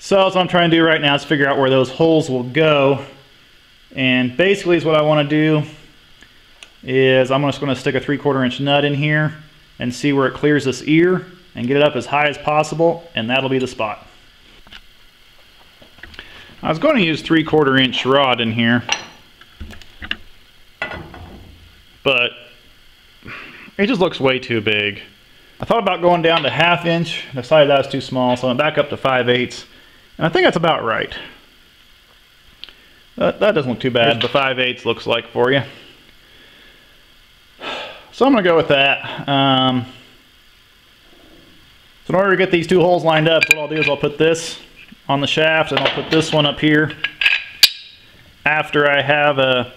So that's what I'm trying to do right now, is figure out where those holes will go. And basically is what I want to do is I'm just going to stick a 3/4 inch nut in here and see where it clears this ear and get it up as high as possible, and that'll be the spot. I was going to use 3/4 inch rod in here, but it just looks way too big. I thought about going down to 1/2 inch, decided that was too small, so I'm back up to 5/8, and I think that's about right. That doesn't look too bad. The 5/8 looks like for you. So I'm going to go with that. So in order to get these two holes lined up, what I'll do is I'll put this on the shaft, and I'll put this one up here after I have a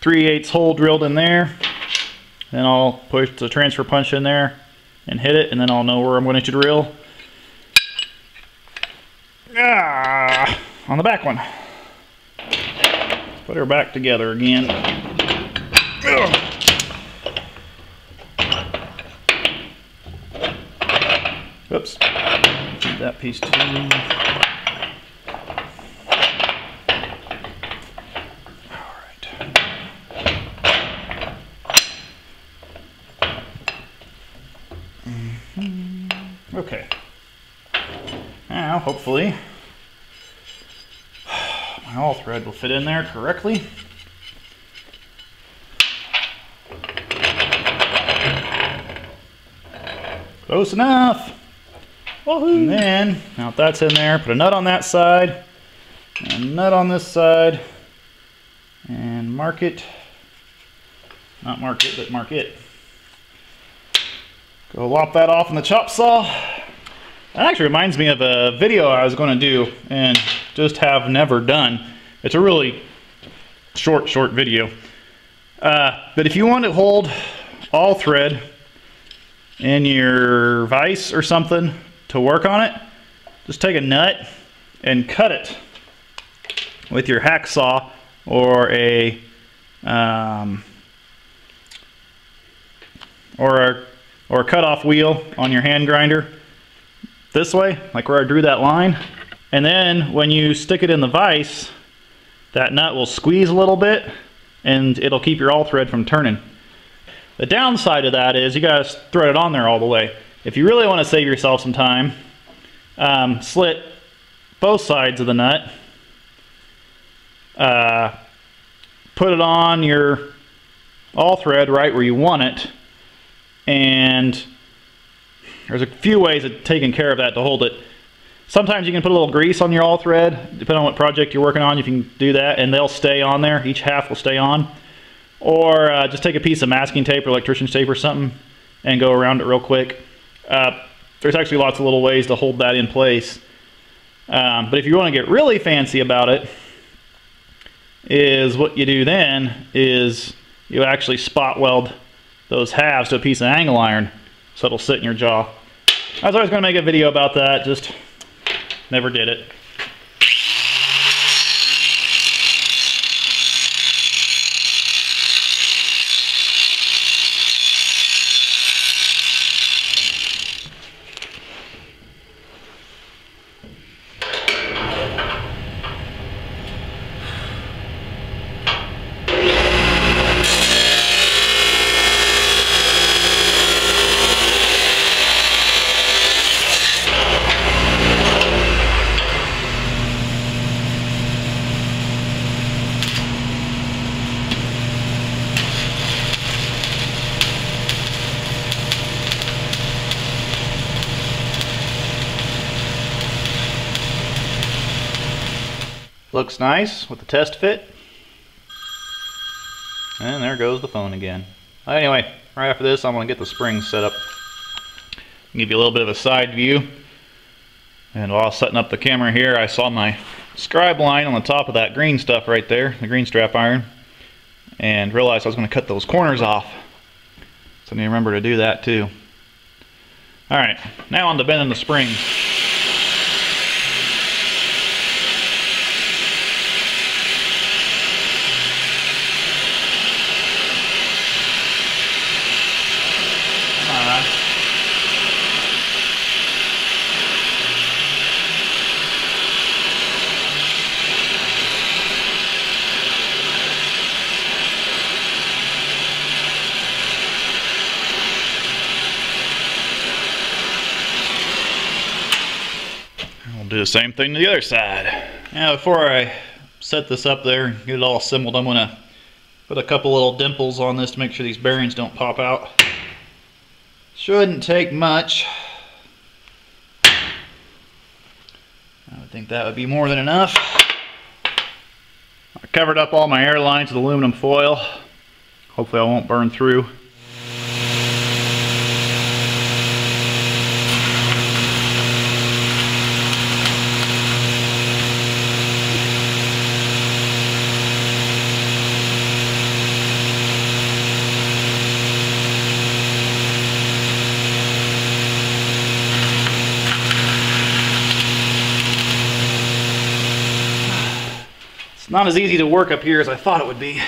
3/8 hole drilled in there. Then I'll push the transfer punch in there and hit it, and then I'll know where I'm going to drill. On the back one. Put her back together again. Oops. Keep that piece too. Alright. Okay. Now, hopefully, my all thread will fit in there correctly. Close enough. Woohoo. And then, now that that's in there, put a nut on that side, and a nut on this side, and mark it. Not mark it, but mark it. Go lop that off in the chop saw. That actually reminds me of a video I was going to do and just have never done. It's a really short video. But if you want to hold all thread in your vise or something to work on it, just take a nut and cut it with your hacksaw or a cut-off wheel on your hand grinder this way, like where I drew that line. And then when you stick it in the vise, that nut will squeeze a little bit and it'll keep your all thread from turning. The downside of that is you gotta thread it on there all the way. If you really want to save yourself some time, slit both sides of the nut, put it on your all thread right where you want it, and there's a few ways of taking care of that to hold it. Sometimes you can put a little grease on your all thread, depending on what project you're working on. You can do that and they'll stay on there. Each half will stay on. Or just take a piece of masking tape or electrician's tape or something and go around it real quick. There's actually lots of little ways to hold that in place. But if you want to get really fancy about it, is what you do then is you actually spot weld those halves to a piece of angle iron so it'll sit in your jaw. I was always going to make a video about that, just never did it. Looks nice with the test fit. And there goes the phone again. Anyway, right after this I'm going to get the springs set up. Give you a little bit of a side view. And while I was setting up the camera here, I saw my scribe line on the top of that green stuff right there, the green strap iron, and realized I was going to cut those corners off. So I need to remember to do that too. Alright, now on to bending the springs. do the same thing to the other side. Now before I set this up there and get it all assembled, I'm gonna put a couple little dimples on this to make sure these bearings don't pop out. Shouldn't take much. I would think that would be more than enough. I covered up all my air lines with aluminum foil. Hopefully I won't burn through. It's not as easy to work up here as I thought it would be.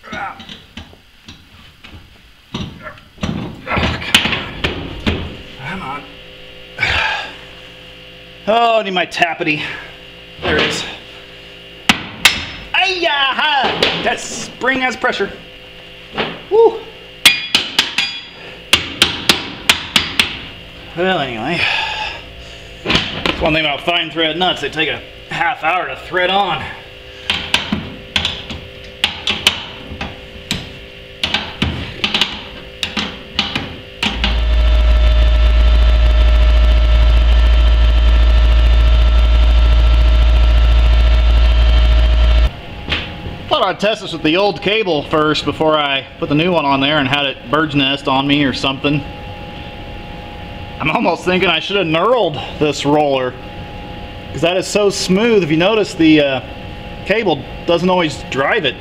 Come on. Oh, I need my tappety. There it is. Ay-ya-ha! That spring has pressure. Woo! Well, anyway. That's one thing about fine thread nuts. They take a half hour to thread on. Thought I'd test this with the old cable first before I put the new one on there and had it bird's nest on me or something. I'm almost thinking I should have knurled this roller, because that is so smooth. If you notice, the cable doesn't always drive it.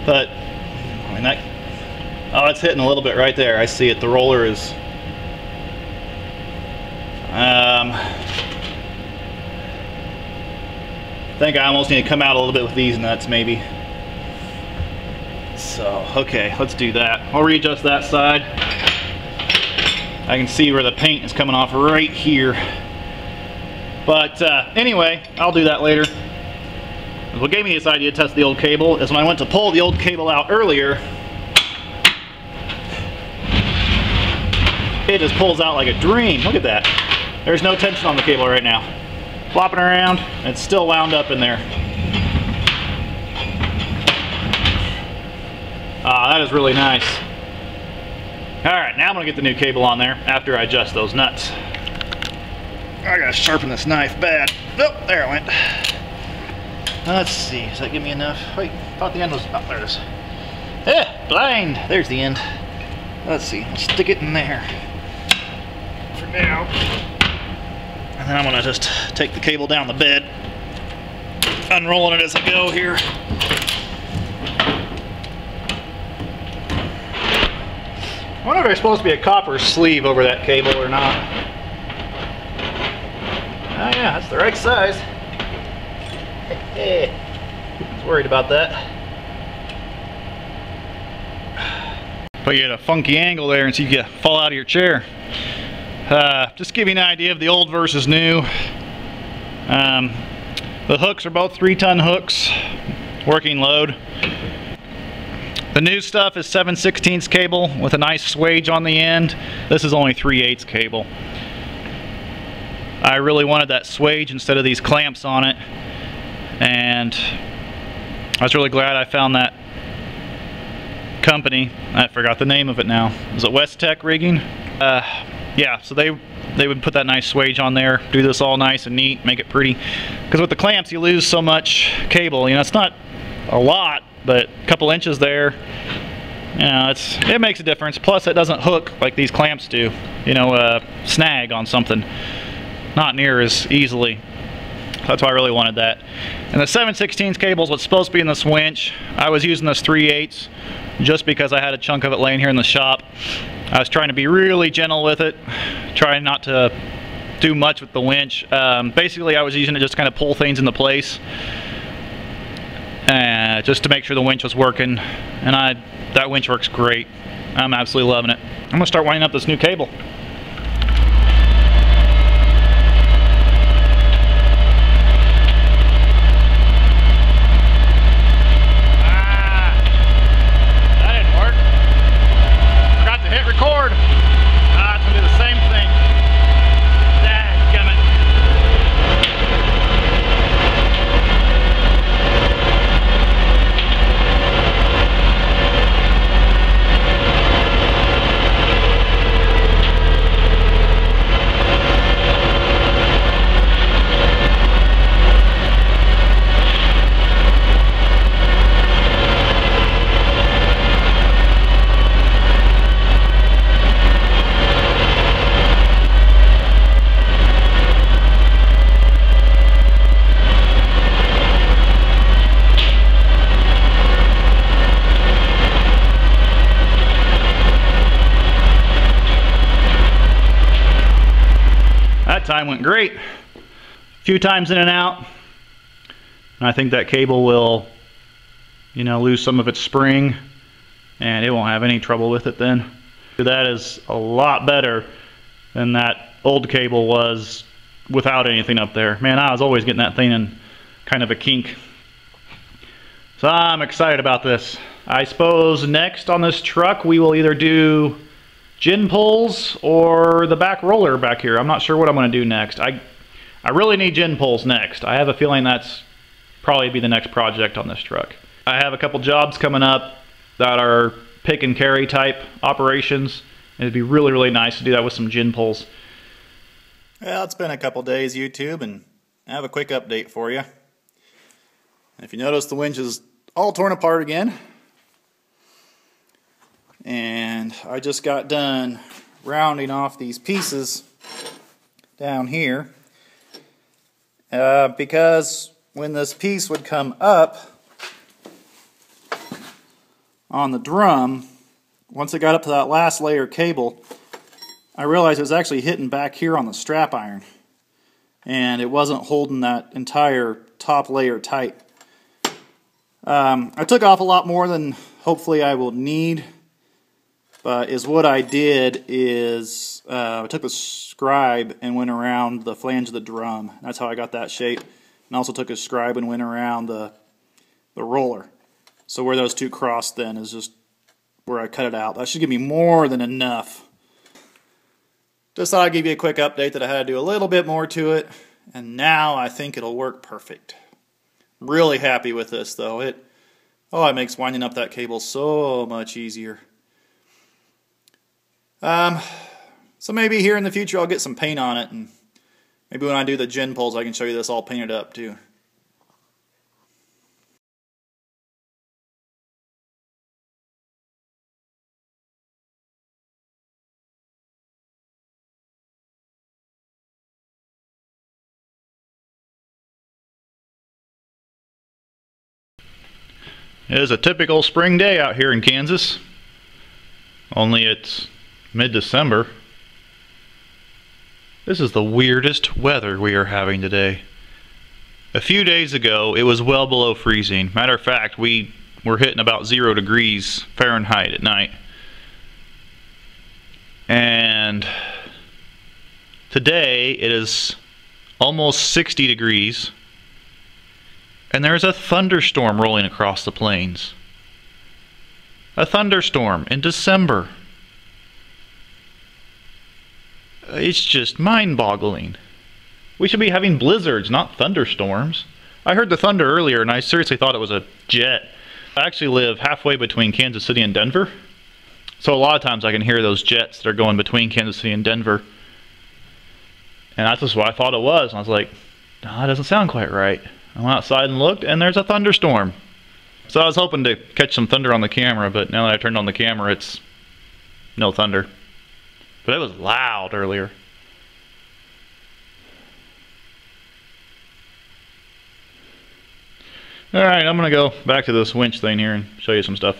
But I mean, that, oh, it's hitting a little bit right there. I see it. The roller is I think I almost need to come out a little bit with these nuts maybe. So okay, let's do that. I'll readjust that side. I can see where the paint is coming off right here. But anyway, I'll do that later. What gave me this idea to test the old cable is when I went to pull the old cable out earlier, it just pulls out like a dream. Look at that. There's no tension on the cable right now. Flopping around, and it's still wound up in there. Ah, that is really nice. Alright, now I'm going to get the new cable on there after I adjust those nuts. I gotta sharpen this knife bad. Oh, there it went. Let's see, does that give me enough? Wait, I thought the end was, oh, there it is. Eh, blind! There's the end. Let's see, let's stick it in there for now. And then I'm going to just take the cable down the bed, unrolling it as I go here. I wonder if there's supposed to be a copper sleeve over that cable or not. Oh yeah, that's the right size. I was worried about that. But you had a funky angle there and so you could fall out of your chair. Just to give you an idea of the old versus new. The hooks are both 3-ton hooks, working load. The new stuff is 7/16 cable with a nice swage on the end. This is only 3/8 cable. I really wanted that swage instead of these clamps on it, and I was really glad I found that company. I forgot the name of it now. Is it West Tech Rigging? Yeah, so they would put that nice swage on there, do this all nice and neat, make it pretty. Because with the clamps you lose so much cable. You know, it's not a lot, but a couple inches there, you know, it makes a difference. Plus it doesn't hook like these clamps do, you know, snag on something, not near as easily. That's why I really wanted that. And the 7/16 cable is what's supposed to be in this winch. I was using this 3/8 just because I had a chunk of it laying here in the shop. I was trying to be really gentle with it, trying not to do much with the winch. Basically I was using it just to kind of pull things into place, just to make sure the winch was working, and that winch works great. I'm absolutely loving it. I'm gonna start winding up this new cable. That didn't work. Forgot to hit record. time went great. A few times in and out. And I think that cable will, you know, lose some of its spring, and it won't have any trouble with it then. That is a lot better than that old cable was without anything up there. Man, I was always getting that thing in kind of a kink. So I'm excited about this. I suppose next on this truck we will either do gin pulls or the back roller back here. I'm not sure what I'm going to do next. I really need gin pulls next. I have a feeling that's probably be the next project on this truck. I have a couple jobs coming up that are pick and carry type operations. It'd be really, really nice to do that with some gin pulls. Well, it's been a couple days, YouTube, and I have a quick update for you. If you notice, the winch is all torn apart again. And I just got done rounding off these pieces down here. Because when this piece would come up on the drum, once it got up to that last layer cable, I realized it was actually hitting back here on the strap iron, and it wasn't holding that entire top layer tight. I took off a lot more than hopefully I will need, but what I did is I took the scribe and went around the flange of the drum. That's how I got that shape. And also took a scribe and went around the roller. So where those two crossed then is just where I cut it out. That should give me more than enough. Just thought I'd give you a quick update that I had to do a little bit more to it, and now I think it'll work perfect. Really happy with this though. It makes winding up that cable so much easier. So maybe here in the future I'll get some paint on it, and maybe when I do the gin pulls I can show you this all painted up too. It is a typical spring day out here in Kansas, only it's mid-December. This is the weirdest weather we are having today. A few days ago it was well below freezing. Matter of fact, we were hitting about 0 degrees Fahrenheit at night. And today it is almost 60 degrees. And there's a thunderstorm rolling across the plains. A thunderstorm in December. It's just mind-boggling. We should be having blizzards, not thunderstorms. I heard the thunder earlier and I seriously thought it was a jet. I actually live halfway between Kansas City and Denver. So a lot of times I can hear those jets that are going between Kansas City and Denver. And that's just what I thought it was. And I was like, no, that doesn't sound quite right. I went outside and looked, and there's a thunderstorm. So I was hoping to catch some thunder on the camera, but now that I turned on the camera, it's no thunder. But it was loud earlier. Alright, I'm going to go back to this winch thing here and show you some stuff.